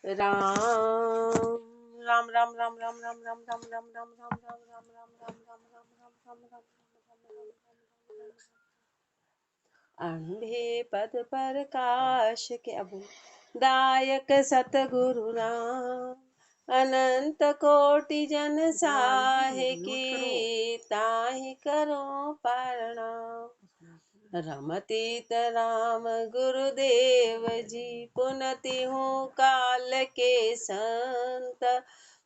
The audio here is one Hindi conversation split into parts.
राम राम राम राम राम राम राम राम राम राम राम राम राम राम राम राम राम राम राम राम। अंधे पद प्रकाश के अबू दायक सतगुरु राम अनंत कोटि जन साहे की ताहि करो प्रणाम। रमतीत राम गुरुदेव जी पुनति हूँ काल के संत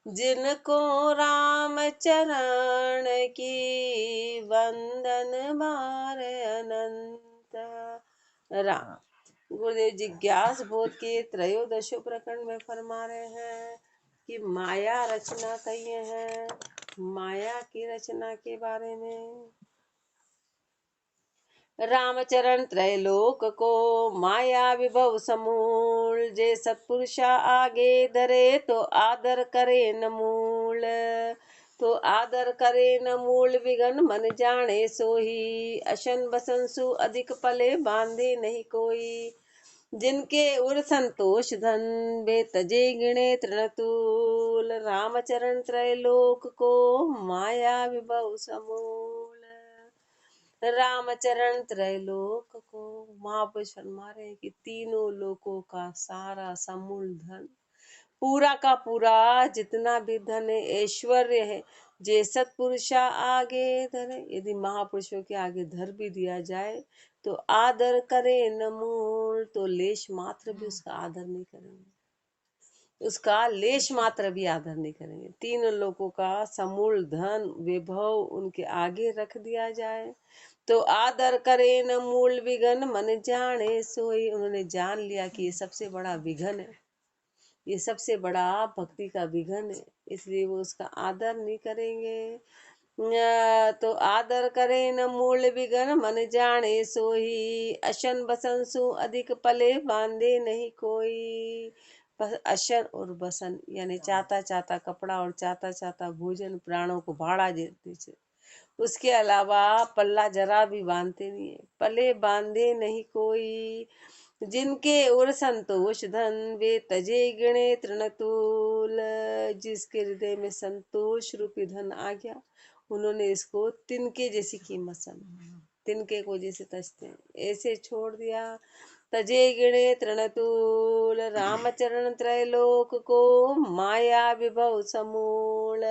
जिनको राम चरण की वंदन बार अनंत। राम गुरुदेव जिज्ञास बोध के त्रयोदशो प्रकरण में फरमा रहे हैं कि माया रचना कहिए हैं, माया की रचना के बारे में। रामचरण त्रैलोक को माया विभव समूल, जे सत्पुरुषा आगे धरे तो आदर करे न मूल। तो आदर करे न मूल विघन मन जाने सोही, अशन बसन सु अधिक पले बांधे नहीं कोई। जिनके उर संतोष धन वे तजे गिणे तृणतूल, रामचरण त्रैलोक को माया विभव समूल। रामचरण त्रैलोक को महापुरुष फरमा रहे कि तीनों लोकों का सारा समूल धन, पूरा का पूरा जितना भी धन है, ऐश्वर्य है, जे सत्पुरुषा आगे धरे, यदि महापुरुषों के आगे धर भी दिया जाए तो आदर करे न मूल, तो लेश मात्र भी उसका आदर नहीं करेंगे, उसका लेश मात्र भी आदर नहीं करेंगे। तीन लोगों का समूल धन वैभव उनके आगे रख दिया जाए तो आदर करे न मूल विघन मन जाने सोई। उन्होंने जान लिया कि ये सबसे बड़ा विघन है, ये सबसे बड़ा भक्ति का विघन है, इसलिए वो उसका आदर नहीं करेंगे। तो आदर करे न मूल विघन मन जाने सोही, अशन बसन सु अधिक पले बांधे नहीं कोई। अशन और बसन यानी चाहता चाहता कपड़ा और चाहता चाहता भोजन प्राणों को भाड़ा देते थे, उसके अलावा पल्ला जरा भी बांधते नहीं है। पले बांधे नहीं कोई, जिनके उर संतोष धन वे तजे गिणे तृणतूल। जिसके हृदय में संतोष रूपी धन आ गया, उन्होंने इसको तिनके जैसी कीमत समझी, तिनके को जैसे तजते हैं ऐसे छोड़ दिया। तजे गिणे तृणतूल, रामचरण त्रैलोक को माया विभव समूल।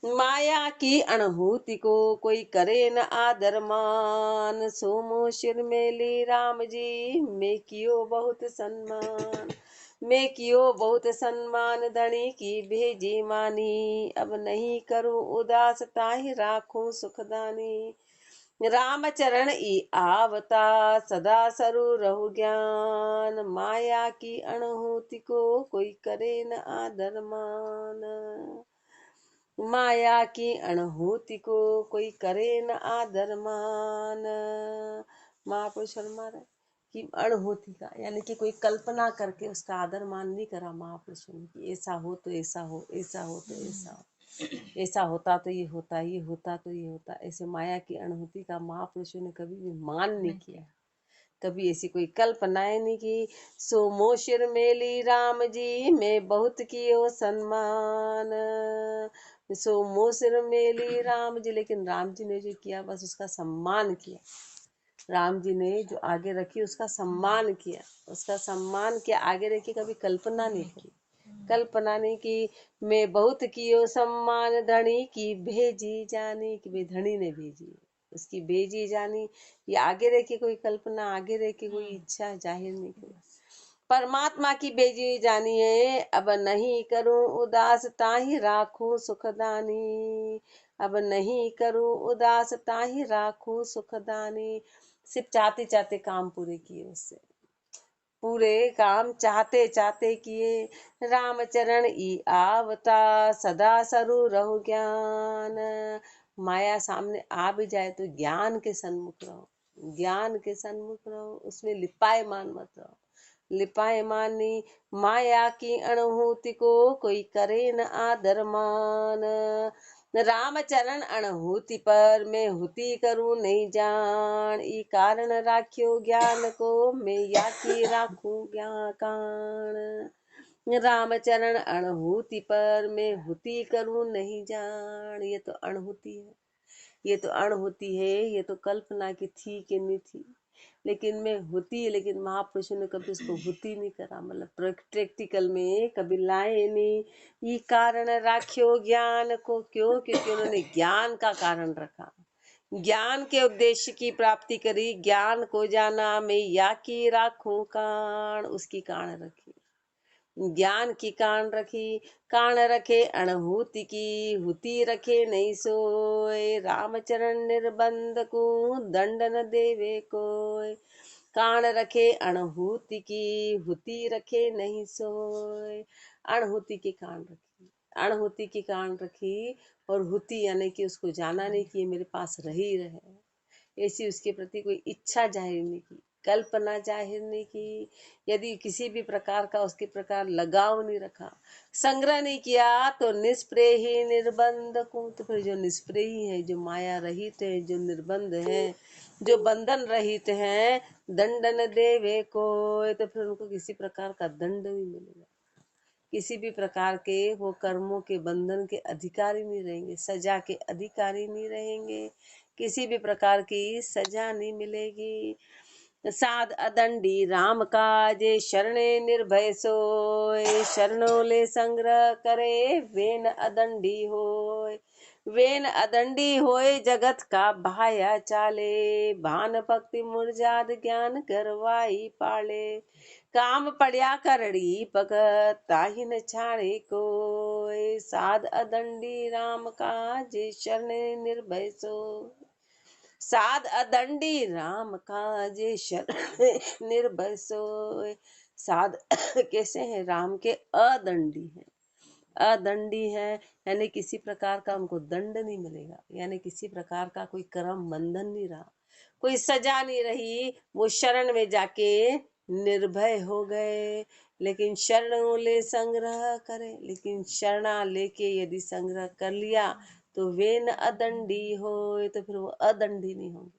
माया की अणभूति को कोई करे न आदर मान, सोमो शिर मेली राम जी मैं कियो बहुत सम्मान। मैं कियो बहुत सम्मान धनी की भेजी मानी, अब नहीं करूं उदास ताहि राखूं सुखदानी। रामचरण ई आवता सदा सरु रहु ज्ञान, माया की अणभूति को कोई करे न आदर मान। माया की अणभूति को कोई करे न आदर मान। महापुरुष फरमा रहे कि अणभूति का यानी कि कोई कल्पना करके उसका आदर मान नहीं करा महापुरुषों ने कि ऐसा हो तो ऐसा हो, ऐसा हो तो ऐसा हो, ऐसा होता तो ये होता, ये होता तो ये होता। ऐसे माया की अणभूति का महापुरुषों ने कभी भी मान नहीं किया, कभी ऐसी कोई कल्पनाएं नहीं की। सो मोशिर मेली राम जी मैं बहुत कियो सम्मान। सो मोशिर मेली राम जी, लेकिन राम जी ने जो किया बस उसका सम्मान किया। राम जी ने जो आगे रखी उसका सम्मान किया, उसका सम्मान किया, आगे रखी, कभी कल्पना नहीं करी, कल्पना नहीं की। मैं बहुत कियो सम्मान धनी की भेजी जानी, कि वे धनी ने भेजी, उसकी भेजी जानी। ये आगे रह के कोई कल्पना, आगे रह के कोई इच्छा जाहिर नहीं करी, परमात्मा की भेजी जानी है। अब नहीं करूं उदास ताहि राखूं सुखदानी, अब नहीं करूं उदास ताहि राखूं सुखदानी। सिर्फ चाहते चाहते काम पूरे किए, उससे पूरे काम चाहते चाहते किए। रामचरण ई आवता सदा सरु रहु ज्ञान, माया सामने आ भी जाए तो ज्ञान के सन्मुख रहो, ज्ञान के सन्मुख रहो, उसमें लिपायमान मत रहो, लिपायमानी। माया की अणभूति को कोई करे न आदर मान, रामचरण अणभूति पर मैं हुति करूं नहीं जान। ई कारण राख्यो ज्ञान को मैं या की राखूं ज्ञान कान। रामचरण अणहुति पर मैं हुति करूं नहीं जान। ये तो अणहुति है, ये तो अणहुति है, ये तो कल्पना की थी कि नहीं थी, लेकिन मैं होती, लेकिन महापुरुषों ने कभी उसको हुती नहीं करा, मतलब प्रैक्टिकल में कभी लाए नहीं। ये कारण राख्यो ज्ञान को, क्यों? क्योंकि उन्होंने ज्ञान का कारण रखा, ज्ञान के उद्देश्य की प्राप्ति करी, ज्ञान को जाना मैं या की राखूं कान, उसकी कान रखी, ज्ञान की कान रखी, कान रखे अणहुति की, हुति रखे नहीं सोए, रामचरण निर्बंध को दंड न देवे कोय। कान रखे अणहुति की, हुति रखे नहीं सोए, अणहुति की कान रखी, अणहुति की कान रखी, और हुति यानी कि उसको जाना नहीं कि ये मेरे पास रही रहे, ऐसी उसके प्रति कोई इच्छा जाहिर नहीं की, कल्पना जाहिर नहीं की, यदि किसी भी प्रकार का उसके प्रकार लगाव नहीं रखा, संग्रह नहीं किया, तो निष्प्रेही निर्बंध को, तो फिर जो निष्प्रेही है, जो माया रहित है, जो निर्बंध है, जो बंधन रहित है, दंडन देवे को, तो फिर उनको किसी प्रकार का दंड नहीं मिलेगा, किसी भी प्रकार के वो कर्मों के बंधन के अधिकारी नहीं रहेंगे, सजा के अधिकारी नहीं रहेंगे, किसी भी प्रकार की सजा नहीं मिलेगी। साध अदंडी राम काजे, शरणे निर्भय सोए, शरणों ले संग्रह करे, वेन अदंडी होय, वेन अदंडी होए, जगत का भाया चाले, भान भक्ति मुरजाद ज्ञान करवाई पाले, काम पड़िया करड़ी भगत ताहि न छाड़े कोय, साध अदंडी राम काजे, शरणे निर्भय सोय, साध अदंडी राम काजे, शरण निर्भय सोए। साध कैसे हैं? राम के अदंडी हैं, अदंडी है, यानी किसी प्रकार का उनको दंड नहीं मिलेगा, यानी किसी प्रकार का कोई कर्म बंधन नहीं रहा, कोई सजा नहीं रही, वो शरण में जाके निर्भय हो गए। लेकिन शरण ले संग्रह करे, लेकिन शरणा लेके यदि संग्रह कर लिया तो वे न अदंडी हो, तो फिर वो अदंडी नहीं होंगे,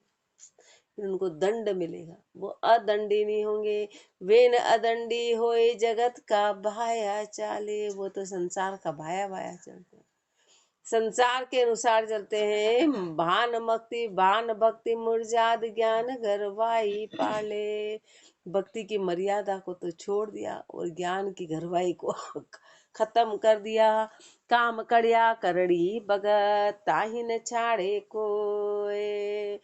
फिर उनको दंड मिलेगा, वो अदंडी नहीं होंगे। वे न अदंडी होए, जगत का भाया चाले, वो तो संसार का भाया भाया चलते हैं, संसार के अनुसार चलते हैं। भान भक्ति मुरजाद ज्ञान घरवाई पाले, भक्ति की मर्यादा को तो छोड़ दिया और ज्ञान की घरवाई को खत्म कर दिया। काम कड़िया करड़ी भगत ताहि न छाड़े कोय,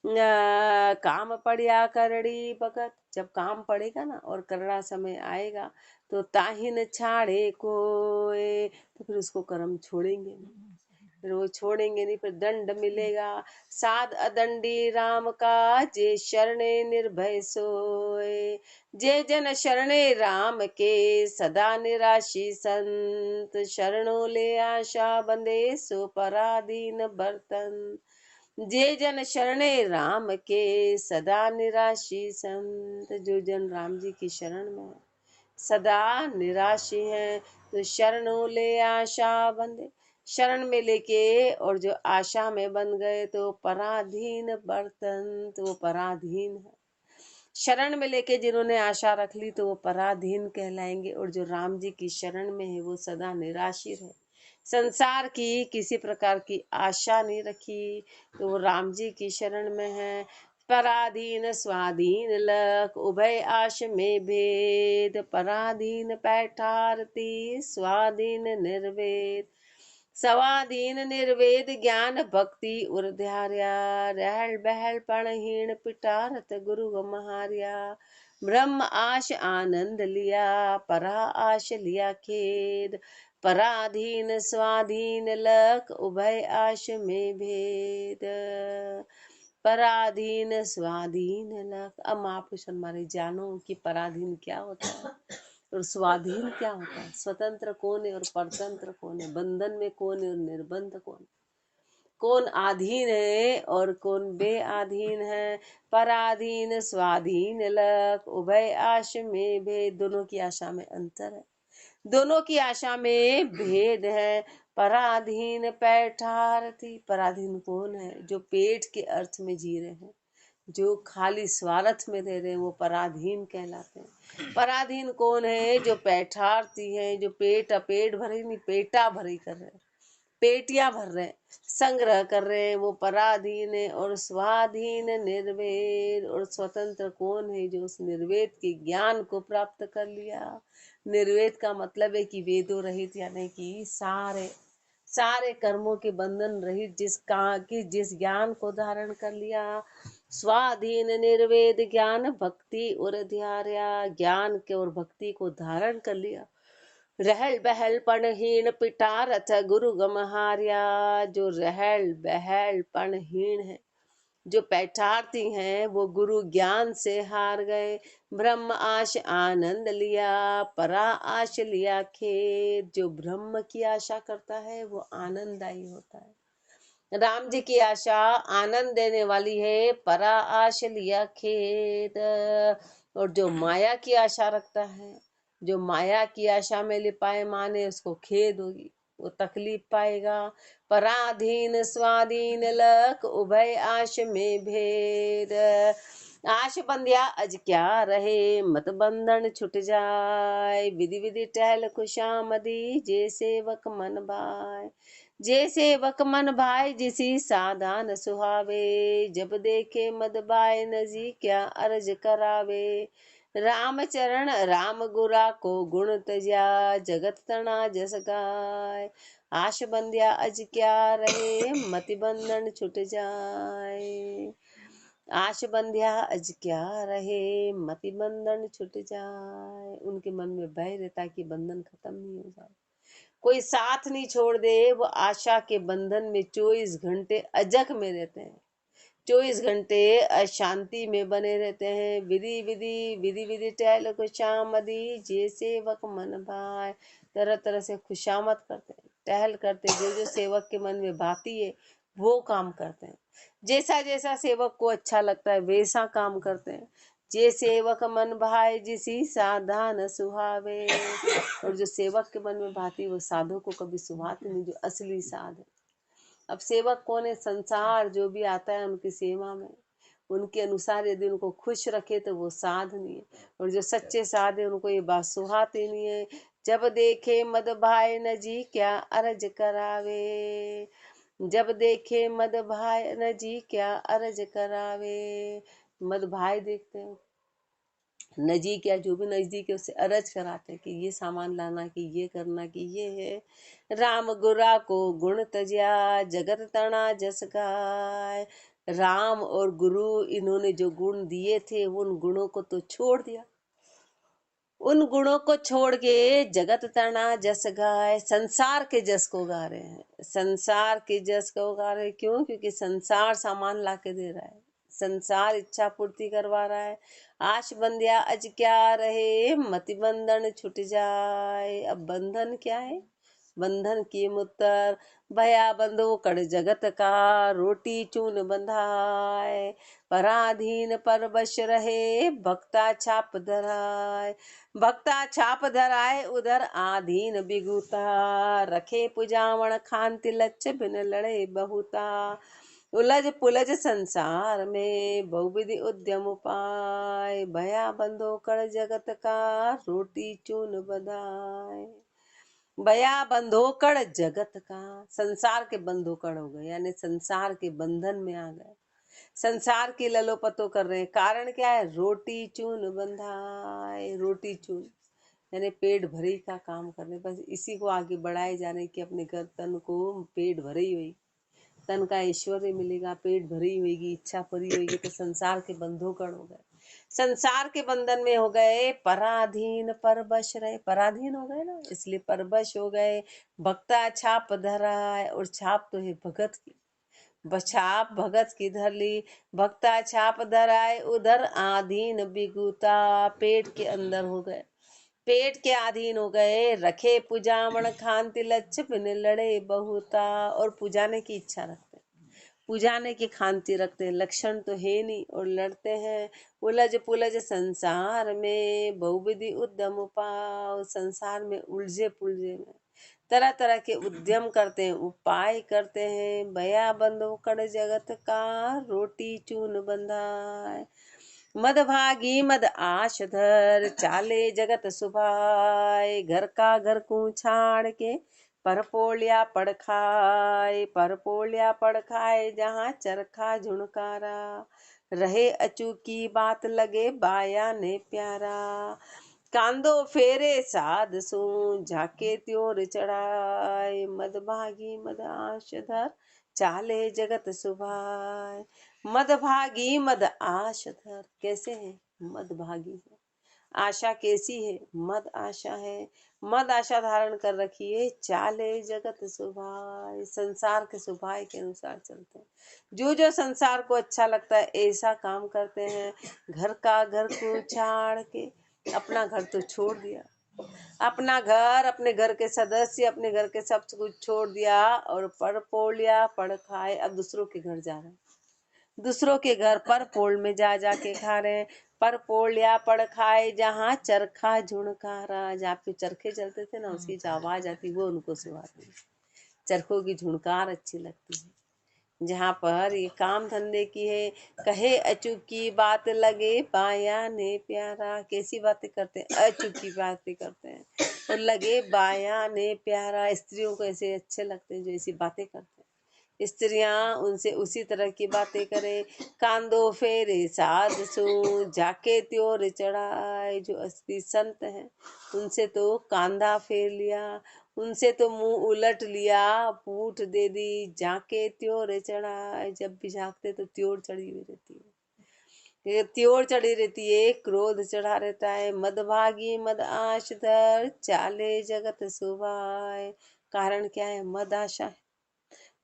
काम पड़िया करड़ी भगत, जब काम पड़ेगा ना और करड़ा समय आएगा तो ताहि न छाड़े कोय, तो फिर उसको कर्म छोड़ेंगे नहीं, फिर वो छोड़ेंगे नहीं, फिर दंड मिलेगा। साध अदंडी राम का, जे शरणे निर्भय सोए, जे जन शरणे राम के, सदा निराशी संत, शरणों ले आशा बंदे, सो पराधीन बर्तन, जे जन शरणे राम के, सदा निराशी संत, जो जन राम जी की शरण में सदा निराशी हैं, तो शरणों ले आशा बंदे, शरण में लेके और जो आशा में बन गए तो पराधीन बर्तन, तो वो पराधीन है। शरण में लेके जिन्होंने आशा रख ली तो वो पराधीन कहलाएंगे, और जो राम जी की शरण में है वो सदा निराशिर है, संसार की किसी प्रकार की आशा नहीं रखी, तो वो राम जी की शरण में है। पराधीन स्वाधीन लख, उभय आश में भेद, पराधीन पैठारती, स्वाधीन निर्वेद, स्वाधीन निर्वेद ज्ञान भक्ति उर्ध्यार्या, रहल बहल पणहीन पिटारत गुरु महार्या, ब्रह्म आश आनंद लिया, परा आश लिया खेद, पराधीन स्वाधीन लख, उभय आश में भेद, पराधीन स्वाधीन लख। अब महापुरुष हमारे जानो कि पराधीन क्या होता है और स्वाधीन क्या होता है, स्वतंत्र कौन है और परतंत्र कौन है, बंधन में कौन है और निर्बंध कौन, कौन आधीन है और कौन बेआधीन है। पराधीन स्वाधीन लख, उभय आश में भेद, दोनों की आशा में अंतर है, दोनों की आशा में भेद है। पराधीन पैठारथी, पराधीन कौन है? जो पेट के अर्थ में जी रहे हैं, जो खाली स्वार्थ में दे रहे हैं वो पराधीन कहलाते हैं। पराधीन कौन है? जो पैठार्थी है, जो पेट भरी नहीं, पेटा भरी कर रहे हैं, पेटियां भर रहे हैं, संग्रह कर रहे हैं, वो पराधीन है। और स्वाधीन निर्वेद, और स्वतंत्र कौन है? जो उस निर्वेद के ज्ञान को प्राप्त कर लिया। निर्वेद का मतलब है कि वेदों रहित, यानी कि सारे सारे कर्मों के बंधन रहित जिस ज्ञान को धारण कर लिया। स्वाधीन निर्वेद ज्ञान भक्ति और ध्याया, ज्ञान के और भक्ति को धारण कर लिया। रहल बहल पणहीन पिटारथ गुरु गमहार्या, जो रहल बहल पणहीन है, जो पैठार्थी हैं, वो गुरु ज्ञान से हार गए। ब्रह्म आश आनंद लिया, परा आश लिया खेद। जो ब्रह्म की आशा करता है वो आनंददायी होता है। राम जी की आशा आनंद देने वाली है, परा आश लिया खेद। और जो माया की आशा रखता है, जो माया की आशा में लिपाए माने, उसको खेद होगी, वो तकलीफ पाएगा। पराधीन स्वाधीन लक उभय आश में भेद। आश बंध्या अज क्या रहे, मत बंधन छुट जाए। विधि विधि टहल खुशामदी, जे सेवक मन भाई। जे सेवक मन भाई, जिसी साधान सुहावे। जब देखे मद बाय नजी, क्या अर्ज करावे। राम चरण राम गुरा को गुण तज्या, जगत तना जस गाय। आश बंध्या अज क्या रहे, मति बंधन छुट जाए। आश बंध्या अज क्या रहे, मति बंधन छुट जाए। उनके मन में भय रहता है कि बंधन खत्म नहीं हो जाए, कोई साथ नहीं छोड़ दे। वो आशा के बंधन में 24 घंटे अजक में रहते हैं, 24 घंटे अशांति में बने रहते हैं। विधि विधि विधि विधि टहल खुशामदी, जे सेवक मन भाए। तरह तरह से खुशामद करते हैं, टहल करते, जो जो सेवक के मन में भाती है वो काम करते हैं। जैसा जैसा सेवक को अच्छा लगता है वैसा काम करते हैं। जे सेवक मन भाए, जिसी साधान सुहावे। और जो सेवक के मन में भाती वो साधु को कभी सुहाती नहीं, जो असली साध है। अब सेवक कौन है? संसार जो भी आता है उनकी सेवा में, उनके अनुसार यदि उनको खुश रखे तो वो साध नहीं है। और जो सच्चे साध है उनको ये बात सुहाती नहीं है। जब देखे मद भाई न जी, क्या अर्ज करावे। जब देखे मद भाई न जी, क्या अर्ज करावे। मद भाई देखते हैं, नजीक या जो भी नजदीक है उससे अरज कराते हैं कि ये सामान लाना, कि ये करना, कि ये है। राम गुरा को गुण तज्या, जगत तना जस गाय। राम और गुरु इन्होंने जो गुण दिए थे उन गुणों को तो छोड़ दिया, उन गुणों को छोड़ के जगत तना जस गाय, संसार के जस को गा रहे हैं। संसार के जस को गा रहे हैं, क्यों? क्योंकि संसार सामान ला के दे रहा है, संसार इच्छा पूर्ति करवा रहा है। आश बंध्या अज क्या रहे, मति बंधन छुट जाए। अब बंधन क्या है? बंधन की मुत्तर भया बंधो कड़ जगत का, रोटी चून बंधाए। पराधीन पर बश रहे, भक्ता छाप धराए। भक्ता छाप धराए, उधर आधीन बिगुता। रखे पुजावण खांति लच्छ, बिन लड़े बहुता। उलझ पुलझ संसार में, बहुविधि उद्यम उपाय। भया बंधो कड़ जगत का, रोटी चून बधाए। भया बंधोकड़ जगत का, संसार के बंधोकड़ हो गए, यानी संसार के बंधन में आ गए, संसार की ललोपतो कर रहे हैं। कारण क्या है? रोटी चून बंधाए। रोटी चून यानी पेट भरे का काम करने, बस इसी को आगे बढ़ाए जाने की अपने घर तन को पेट भरे ही हुई, तन का ऐश्वर्य मिलेगा, पेट भरी होगी, इच्छा पूरी होगी, तो संसार के बंधोकड़ हो गए, संसार के बंधन में हो गए। पराधीन परबश रहे, पराधीन हो गए ना, इसलिए परबश हो गए। भक्ता छाप धरा है, और छाप तो है भगत की, बछाप भगत की धर ली। भक्ता छाप धराए, उधर आधीन बिगुता, पेट के अंदर हो गए, पेट के अधीन हो गए। रखे पुजामण खांति लच्छ, बिन लड़े बहुता, और पुजाने की इच्छा रखते, पुजाने की खांति रखते हैं, लक्षण तो है नहीं और लड़ते हैं। उलझ पुलझ संसार में बहुविधि उद्यम उपाय, संसार में उलझे पुलझे में तरह तरह के उद्यम करते हैं, उपाय करते हैं। बया बंधो कड़ जगत का, रोटी चून बंधाए। मद भागी मद आश धर, चाले जगत सुभाए। घर का घर को छाड़ के परपोलिया पड़ खाए, परपोलिया पड़ खाए जहाँ चरखा झुणकारा। रहे अचूकी बात लगे बाया ने प्यारा, कांदो फेरे साध सू झाके त्योर चढ़ाए। मद भागी मद आश धर, चाले जगत सुभाए। मद भागी मद आश धर, कैसे है? मद भागी है। आशा कैसी है? मद आशा है। मद आशा धारण कर रखी है। चाले जगत सुभाए, संसार के सुभाए के अनुसार चलते हैं। जो जो संसार को अच्छा लगता है ऐसा काम करते हैं। घर का घर को छाड़ के, अपना घर तो छोड़ दिया, अपना घर, अपने घर के सदस्य, अपने घर के सब कुछ छोड़ दिया और पर पोलिया पड़ खाए। अब दूसरों के घर जा रहे हैं, दूसरों के घर पर पोल में जा जाके खा रहे हैं। पर पोलिया पड़ खाए जहाँ चरखा झुणकारा, जहाँ पे चरखे चलते थे ना उसकी जो आवाज आती वो उनको सुहाती, चरखों की झुणकार अच्छी लगती है। जहाँ पर ये काम धंधे की है, कहे अचूकी बात लगे बाया ने प्यारा। कैसी बातें करते हैं? अचूकी बातें करते हैं और लगे बाया ने प्यारा। स्त्रियों को ऐसे अच्छे लगते हैं जो ऐसी बातें करते हैं। स्त्रियां उनसे उसी तरह की बातें करे। कांदो फेरे साध सू, जाके त्योर चढ़ाए। जो असली संत हैं उनसे तो कांधा फेर लिया, उनसे तो मुंह उलट लिया, पूठ दे दी। जाके त्योर चढ़ाए, जब भी झांकते तो त्योर चढ़ी हुई रहती है, ये त्योर चढ़ी रहती है, क्रोध चढ़ा रहता है। मद भागी मद आश धर, चाले जगत सुभाए। कारण क्या है? मद आशा है,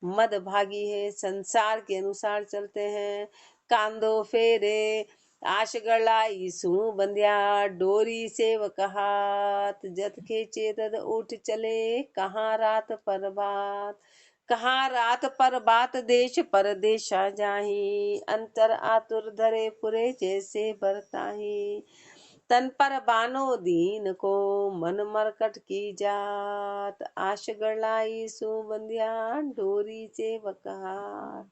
मद भागी है, संसार के अनुसार चलते हैं। कांदो फेरे आश गलाई सू बंध्या, डोरी सेवक हाथ। जत खेचे तद उठ चले, कहाँ रात पर बात। कहाँ रात पर बात, देश परदेशा जाही। अंतर आतुर धरे पुरे जैसे बरताही। तन पर बानो दीन को, मन मरकट की जात। आश गलाई सो बंध्या, डोरी से वकहात।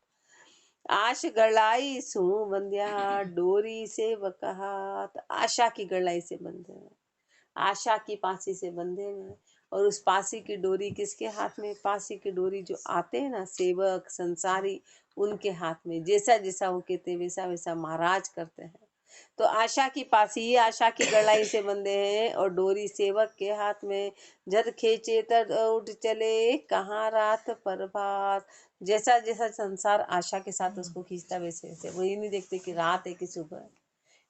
आश गलाई सू बंध्या, डोरी से वकहात। आशा की गलाई से बंधे हैं, आशा की पासी से बंधे हैं। और उस पासी की डोरी किसके हाथ में? पासी की डोरी जो आते हैं ना सेवक संसारी, उनके हाथ में। जैसा जैसा वो कहते वैसा वैसा महाराज करते हैं। तो आशा की पासी आशा की गलाई से बंधे हैं और डोरी सेवक के हाथ में। जद खेचे तद उठ चले, कहाँ रात पर बात। जैसा जैसा संसार आशा के साथ उसको खींचता वैसे वैसे, वो ये नहीं देखते कि रात है कि सुबह है।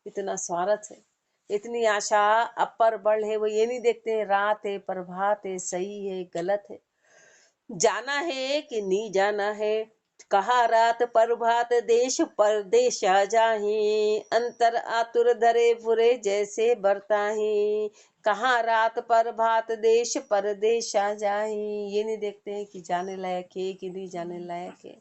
इतना स्वार्थ है, इतनी आशा अपर बल है, वो ये नहीं देखते हैं रात है प्रभात है, सही है गलत है, जाना है कि नहीं जाना है। कहा रात प्रभात, देश परदेश जाही। अंतर आतुर धरे फुरे जैसे बरताही। कहा रात प्रभात, देश परदेश जाही। ये नहीं देखते हैं कि जाने लायक है कि नहीं जाने लायक है।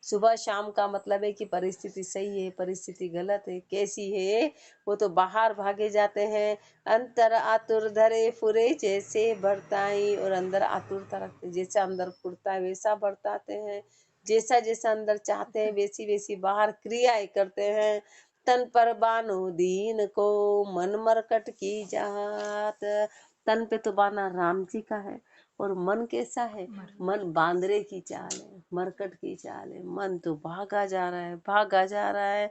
सुबह शाम का मतलब है कि परिस्थिति सही है, परिस्थिति गलत है, कैसी है, वो तो बाहर भागे जाते हैं। अंतर आतुर धरे फुरे जैसे बरताई, और अंदर आतुरता रखते, जैसा अंदर फुरता है वैसा बरताते हैं। जैसा जैसा अंदर चाहते हैं वैसी वैसी बाहर क्रियाएं करते हैं। तन पर बानो दीन को, मन मरकट की जात। तन पे तो बाना राम जी का है और मन कैसा है? मन बांदरे की चाल है, मरकट की चाल है। मन तो भागा जा रहा है, भागा जा रहा है।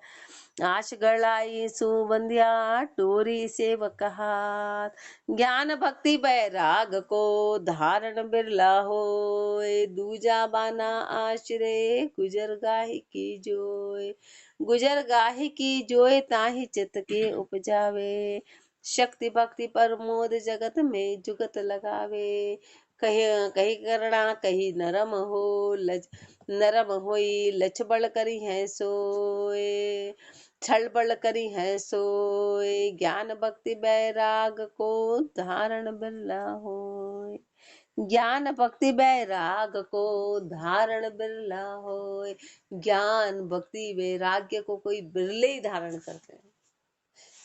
आश गलाई सुबंध्या, टोरी से वकहात। ज्ञान भक्ति बैराग को, धारण बिरला हो। दूजा बाना आश्रय, गुजर गाही की जोय। गुजर गाही की जोय, ताही चित के उपजावे। शक्ति भक्ति पर मोद, जगत में जुगत लगावे। कही कही करना कही नरम हो, लज नरम होई लछबड़ करी है सोए। छल बल करी है सोए, ज्ञान भक्ति बैराग को, धारण बिरला हो। होय। ज्ञान भक्ति वैराग को धारण बिरला होय। ज्ञान भक्ति वैराग्य को कोई बिरले ही धारण करते हैं।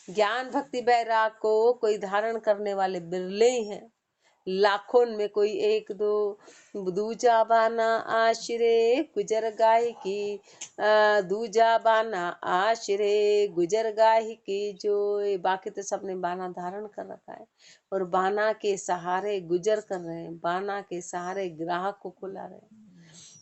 ज्ञान भक्ति वैराग को कोई धारण करने वाले बिरले ही हैं। लाखों में कोई एक दो। दूजा बाना आश्रे गुजर गाय की, दूजा बाना आश्रे गुजर गाय की जो। बाकी तो सबने बाना धारण कर रखा है और बाना के सहारे गुजर कर रहे हैं, बाना के सहारे ग्राहक को खुला रहे हैं,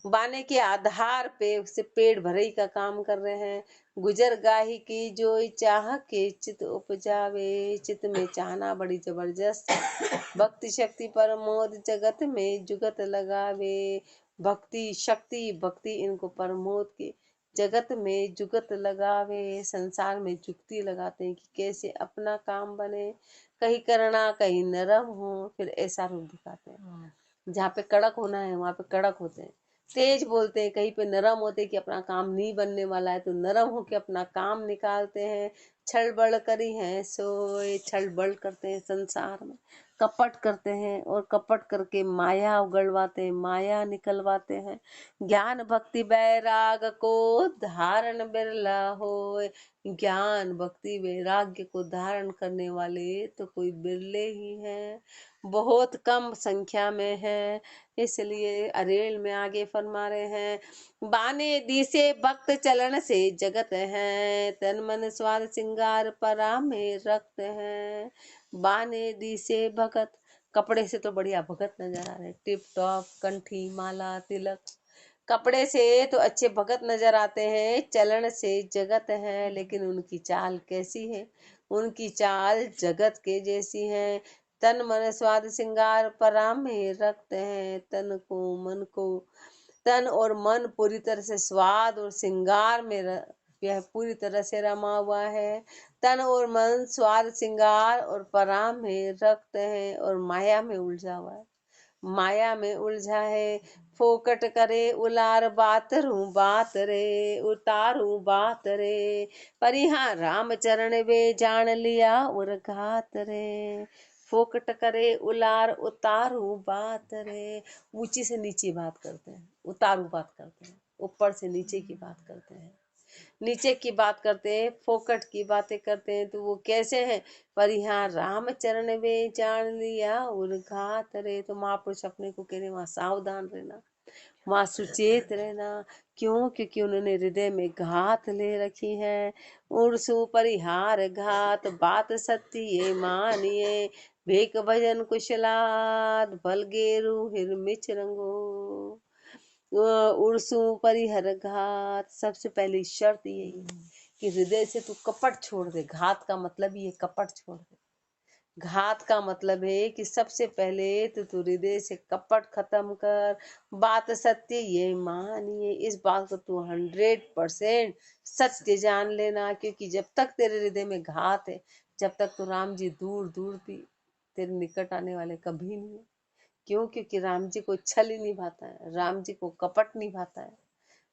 बाने के आधार पे उससे पेट भरई का काम कर रहे हैं। गुजर गाही की जो चाह के चित उपजावे, चित में चाहना बड़ी जबरदस्त। भक्ति शक्ति पर मोद जगत में जुगत लगावे। भक्ति शक्ति भक्ति इनको परमोद के जगत में जुगत लगावे। संसार में जुगती लगाते हैं कि कैसे अपना काम बने, कहीं करना कहीं नरम हो, फिर ऐसा रूप दिखाते हैं। जहाँ पे कड़क होना है वहां पे कड़क होते हैं, तेज बोलते हैं, कहीं पे नरम होते हैं कि अपना काम नहीं बनने वाला है तो नरम होके अपना काम निकालते हैं। छल बड़ करी है सोए, छल बड़ करते हैं संसार में, कपट करते हैं और कपट करके माया उगलवाते हैं, माया निकलवाते हैं। ज्ञान भक्ति वैराग को धारण बिरला होए। ज्ञान भक्ति वैराग्य को धारण करने वाले तो कोई बिरले ही हैं, बहुत कम संख्या में है। इसलिए अरेल में आगे फरमा रहे हैं, बाने दिसे भक्त चलन से जगत है, तन मन स्वाद सिंगार परा में रक्त है। बाने दिसे भगत, कपड़े से तो बढ़िया भगत नजर आ रहे, टिप टॉप, कंठी माला तिलक, कपड़े से तो अच्छे भगत नजर आते हैं। चलन से जगत है, लेकिन उनकी चाल कैसी है? उनकी चाल जगत के जैसी है। तन मन स्वाद सिंगार पराम में रखते हैं, तन को मन को, तन और मन पूरी तरह से स्वाद और श्रृंगार में यह पूरी तरह से रमा हुआ है। तन और मन स्वाद श्रृंगार और पराम में रखते हैं और माया में उलझा हुआ है, माया में उलझा है। फोकट करे उलार बात रू बात रे, उतारू बात रे, पर यहाँ राम चरण वे जान लिया और घात रे। फोकट करे उलार उतारू बात रे, ऊंची से नीचे बात करते हैं, उतारू बात करते हैं, ऊपर से नीचे की बात करते हैं, नीचे की बात करते हैं, फोकट की बातें करते हैं। तो वो कैसे है? पर यहाँ राम चरण वे जान लिया और घात रे। तो महापुरुष अपने को कह रहे वहां सावधान रहना, वहां सुचेत रहना। क्यों? क्योंकि उन्होंने हृदय में घात ले रखी है। उर्सु परिहार घात बात सत्य ये मानिए, भेक भजन कुशलाद भलगेरु हिरमिच रंगो। उर्सु परिहर घात, सबसे पहली शर्त यही है कि हृदय से तू कपट छोड़ दे। घात का मतलब ये कपट छोड़ दे। घात का मतलब है कि सबसे पहले तो तू हृदय से कपट खत्म कर। बात सत्य ये मानिए, इस बात को तू 100% सत्य जान लेना, क्योंकि जब तक तेरे हृदय में घात है, जब तक तो राम जी दूर दूर भी तेरे निकट आने वाले कभी नहीं है। क्यों? क्योंकि राम जी को छल ही नहीं भाता है, राम जी को कपट नहीं भाता है।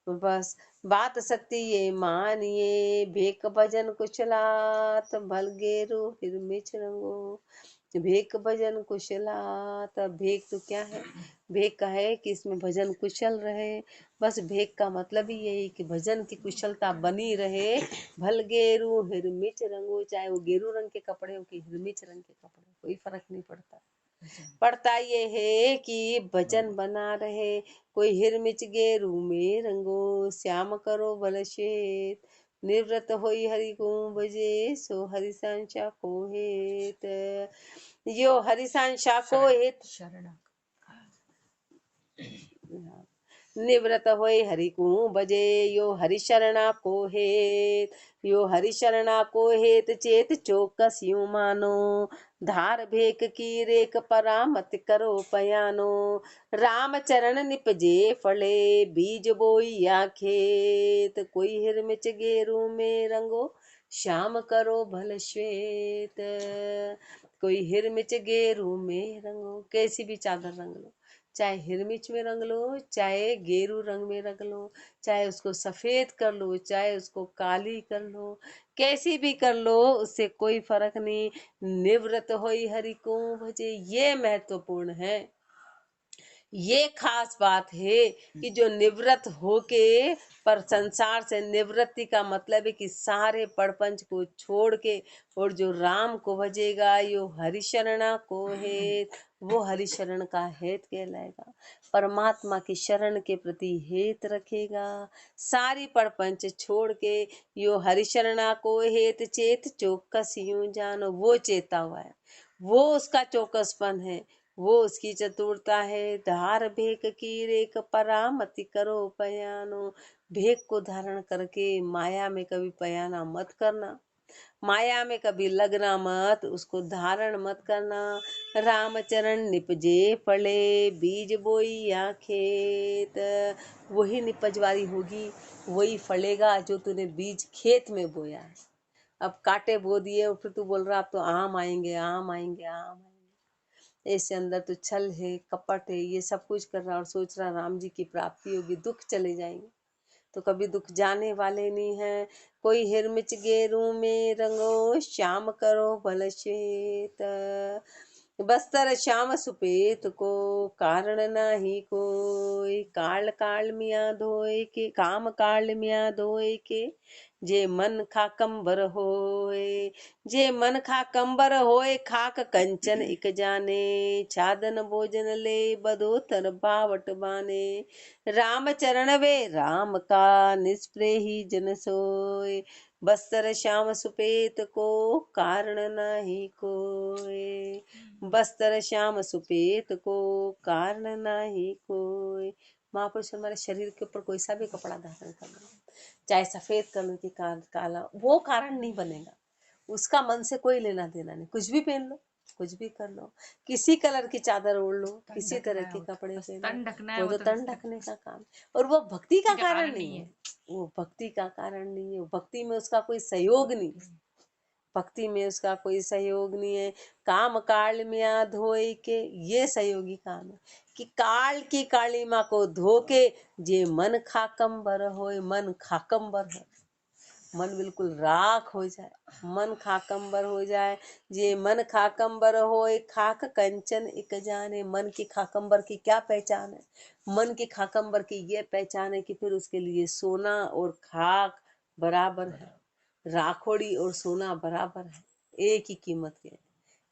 तो बस बात सत्य ये मानिए, भेक भजन कुशलात भलगेरु हिरमिच रंगो। भेक भजन कुशलात, भेक तो क्या है? भेक का है कि इसमें भजन कुशल रहे। बस भेक का मतलब ही यही कि भजन की कुशलता बनी रहे। भलगेरु हिरमिच रंगो, चाहे वो गेरू रंग के कपड़े हो कि हिरमिच रंग के कपड़े, कोई फर्क नहीं पड़ता। पड़ता ये है कि भजन बना रहे। कोई हिरमिच गेरू में रंगो, श्याम करो भल श्वेत, निवृत्त होई हरि को भजे, सो हरिशंसा को हेत। यो हरिशंसा को हेत निवृत्त होए हरि को भजे, यो हरि शरणा को हेत। यो हरि शरणा को हेत चेत चौकस यूं मानो, धार भेक की रेख परामत करो पयानो। राम चरण निपजे फले बीज बोइया खेत, कोई हिरमिच गेरू में रंगो, श्याम करो भल श्वेत। कोई हिरमिच गेरू में रंगो, कैसी भी चादर रंग लो, चाहे हिरमिच में रंग लो, चाहे गेरू रंग में रंग लो, चाहे उसको सफेद कर लो, चाहे उसको काली कर लो, कैसी भी कर लो, उससे कोई फर्क नहीं। निवृत्त होई हरि को भजे, ये महत्वपूर्ण है। ये खास बात है कि जो निवृत्त होके, पर संसार से निवृत्ति का मतलब है कि सारे परपंच को छोड़ के, और जो राम को भजेगा, यो हरिशरणा को है, वो हरिशरण का हेत कहलाएगा। परमात्मा की शरण के प्रति हेत रखेगा, सारी परपंच छोड़ के, यो हरिशरणा को हेत चेत चौकस यूं जानो, वो चेता हुआ है, वो उसका चौकसपन है, वो उसकी चतुरता है। धार भेक की रेख परामति करो पयानो, भेक को धारण करके माया में कभी पयाना मत करना, माया में कभी लगना मत, उसको धारण मत करना। रामचरण निपजे फले, बीज बोई या खेत, वही निपज वाली होगी, वही फलेगा जो तूने बीज खेत में बोया है। अब कांटे बो दिए और फिर तू बोल रहा अब तो आम आएंगे, आम आएंगे, आम आएंगे, ऐसे अंदर तो छल है, कपट है, ये सब कुछ कर रहा और सोच रहा राम जी की प्राप्ति होगी, दुख चले जाएंगे। तो कभी दुख जाने वाले नहीं है। कोई हिरमिच गेरू में रंगो, श्याम करो भल श्वेत, बस्तर श्याम सुपेत को, कारण नाही कोई। काल काल मिया धोए के, काम काल मिया धोए के, जे मन खाकंबर होए, जे मन खाकंबर होए, खाक कंचन इक जाने, छादन भोजन ले बदोतर बावट बाने। राम चरण वे राम का, निष्प्रेही जन सोए, बस्तर श्याम सुपेत को, कारण नाही कोय। बस्तर श्याम सुपेत को, कारण नाही कोय। महापुरुष हमारे शरीर के ऊपर कोई सा भी कपड़ा धारण कर लो, चाहे सफेद कलर की काला, वो कारण नहीं बनेगा, उसका मन से कोई लेना देना नहीं। कुछ भी पहन लो, कुछ भी कर लो, किसी कलर की चादर ओढ़ लो, किसी तरह के कपड़े पहनो, वो तो तन ढकने का काम, और वो भक्ति का कारण नहीं है, वो भक्ति का कारण नहीं है, भक्ति में उसका कोई सहयोग नहीं, भक्ति में उसका कोई सहयोग नहीं है। काम काल में धोए के, ये सहयोगी काम है कि काल की काली माँ को धो के, जे मन खाकंबर होए, मन खाकंबर है, मन बिल्कुल राख हो जाए, मन खाकंबर हो जाए। जे मन खाकंबर होए, खाक कंचन इक जाने, मन की खाकंबर की क्या पहचान है? मन की खाकंबर की ये पहचान है कि फिर उसके लिए सोना और खाक बराबर है, राखोड़ी और सोना बराबर है, एक ही कीमत के,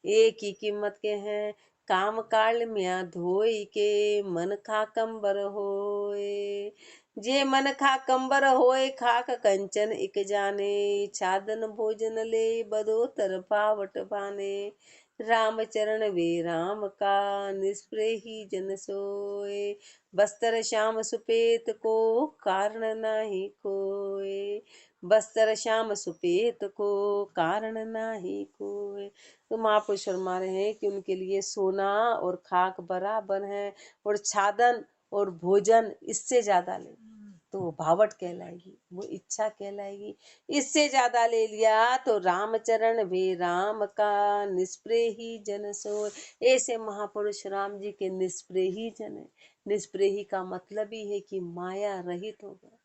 एक ही कीमत के हैं। काम काल म्या धोई के, मन खाकंबर होए, जे मन खाकंबर होए, खाक कंचन इक जाने, छादन भोजन ले बदोतर पावट बाने। राम चरण वे राम का, निष्प्रेही जन सोए, बस्तर श्याम सुपेत को, कारण नाही कोय। बस्तर श्याम सुपेत को, कारण नाही कोय। तो महापुरुष फरमा रहे हैं कि उनके लिए सोना और खाक बराबर है, और छादन और भोजन इससे ज्यादा ले तो वो भावट कहलाएगी, वो इच्छा कहलाएगी। इससे ज्यादा ले लिया तो रामचरण वे राम का, निष्प्रेही जन सोय। ऐसे महापुरुष राम जी के निष्प्रेही जन है। निष्प्रेही का मतलब ही है कि माया रहित हो गए,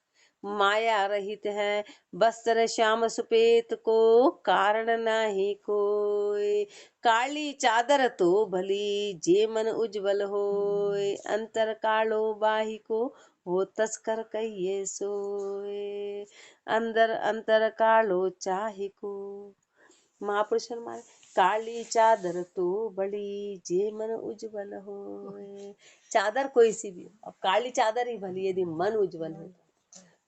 माया रहित है। बस्तर श्याम सुपेत को, कारण नाही कोय। काली चादर तो भली, जे मन उज्जवल होय, अंतर कालो बाही को, हो तस्कर कहिए सोए। अंदर अंतर कालो चाहे को। महापुरुष हमारे काली चादर तो बड़ी, जे मन उज्जवल होए। चादर कोई सी भी हो, अब काली चादर ही भली, यदि मन उज्जवल है,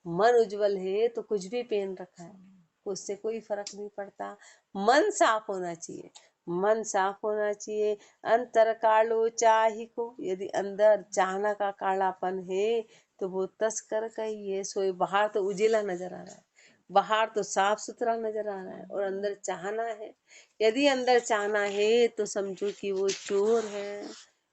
मन उज्जवल है तो कुछ भी पहन रखा है, उससे कोई फर्क नहीं पड़ता। मन साफ होना चाहिए, मन साफ होना चाहिए। अंतर कालो चाही को, यदि अंदर चाहना का कालापन है तो वो तस्कर का ही है सोए। बाहर तो उजेला नजर आ रहा है, बाहर तो साफ सुथरा नजर आ रहा है, और अंदर चाहना है, यदि अंदर चाहना है तो समझो कि वो चोर है,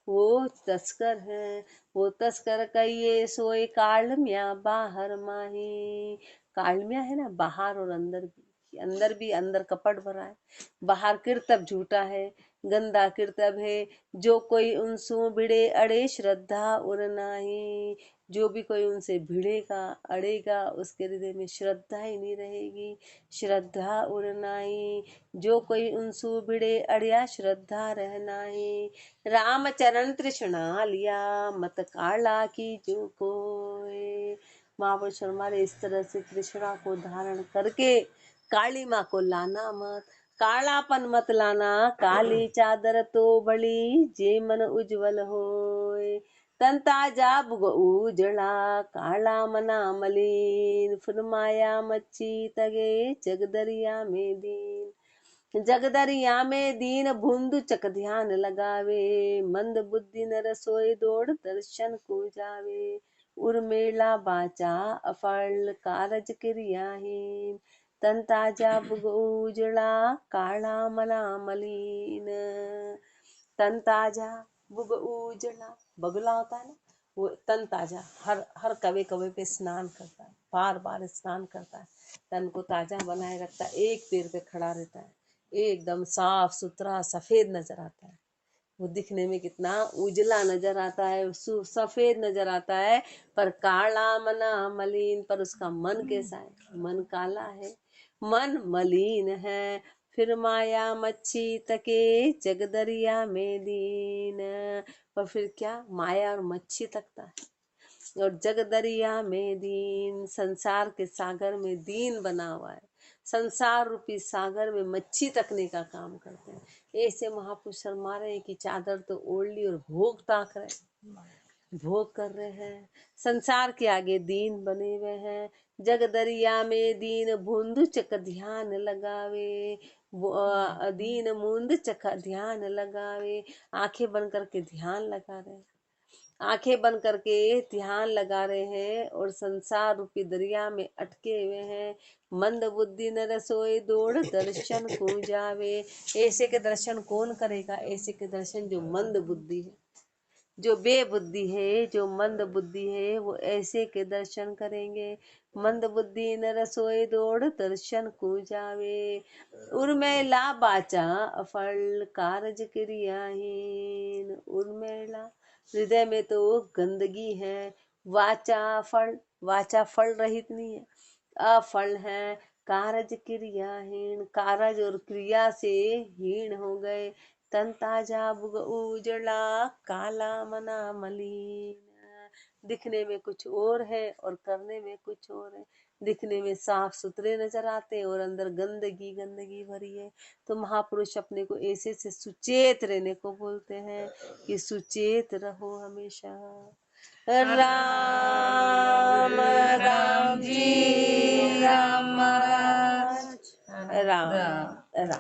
वो तस्कर है। वो तस्कर कहिए सोए, काल म्या बाहर माही। काल म्या है ना, बाहर और अंदर भी, कि अंदर भी अंदर कपट भरा है, बाहर किरतब झूठा है, गंदा किरतब है। जो कोई उनसु भिड़े अड़े श्रद्धा उर नाही। जो भी कोई उनसे भिड़ेगा अड़ेगा उसके हृदय में श्रद्धा ही नहीं रहेगी, श्रद्धा उर नाही। जो कोई उनसु भिड़े अड़िया श्रद्धा रहनाही। राम चरण तृष्णा लिया मत काला की जो कोय। महापुरुष शर्मा ने इस तरह से तृष्णा को धारण करके काली माँ को लाना मत, कालापन मत लाना। काली चादर तो बड़ी जे मन उज्जवल होय। तन ताजा भुग उजड़ा काला मना मलिन। फिर माया मच्छी तगे जग दरिया में दीन। जग दरिया में दीन भुंदु चक ध्यान लगावे। मंद बुद्धि नर सोए दौड़ दर्शन को जावे। उर्मिला बाचा अफल कारज क्रियाहीन। तन ताजा भुग उजड़ा काला मना मलिन। तन ताजा भुग उजड़ा, बगुला होता है ना, वो तन ताजा हर कवे कवे पे स्नान करता है, बार बार स्नान करता है, तन को ताजा बनाए रखता है, एक पैर पे खड़ा रहता है, एकदम साफ सुथरा सफेद नजर आता है। वो दिखने में कितना उजला नजर आता है, सफेद नजर आता है, पर काला मना मलिन। पर उसका मन कैसा है? मन काला है, मन मलिन है। फिर माया मच्छी तके जग दरिया में दीन। पर फिर क्या? माया और मच्छी तकता है और जग दरिया में दीन। संसार के सागर में दीन बना हुआ है, संसार रूपी सागर में मच्छी तकने का काम करते हैं। ऐसे महापुरुष शर्मा रहे कि चादर तो ओढ़ ली और भोग ताक रहे, भोग कर रहे हैं, संसार के आगे दीन बने हुए हैं। जग दरिया में दीन बूंद चक ध्यान लगावे। दीन मूंद चक ध्यान लगावे। आंखें बंद करके ध्यान लगा रहे हैं, आंखें बंद करके ध्यान लगा रहे हैं और संसार रूपी दरिया में अटके हुए हैं। मंद बुद्धि न सोए दौड़ दर्शन को जावे। ऐसे के दर्शन कौन करेगा? ऐसे के दर्शन जो मंद बुद्धि है, जो बेबुद्धि है, जो मंद बुद्धि है, वो ऐसे के दर्शन करेंगे। मंद बुद्धि न सोए दौड़ दर्शन को जावे। उर्मिला बाचा अफल कारज क्रियाहीन। उर्मिला, हृदय में तो गंदगी है, वाचा फल, वाचा फल रहित नहीं है, अफल है। कारज क्रियाहीन, कारज और क्रिया से हीन हो गए। तन ताजा भुग उजड़ा काला मना मलिन। दिखने में कुछ और है और करने में कुछ और है। दिखने में साफ सुथरे नजर आते हैं और अंदर गंदगी गंदगी भरी है। तो महापुरुष अपने को ऐसे से सुचेत रहने को बोलते हैं कि सुचेत रहो हमेशा। राम राम जी, राम महाराज, राम राम।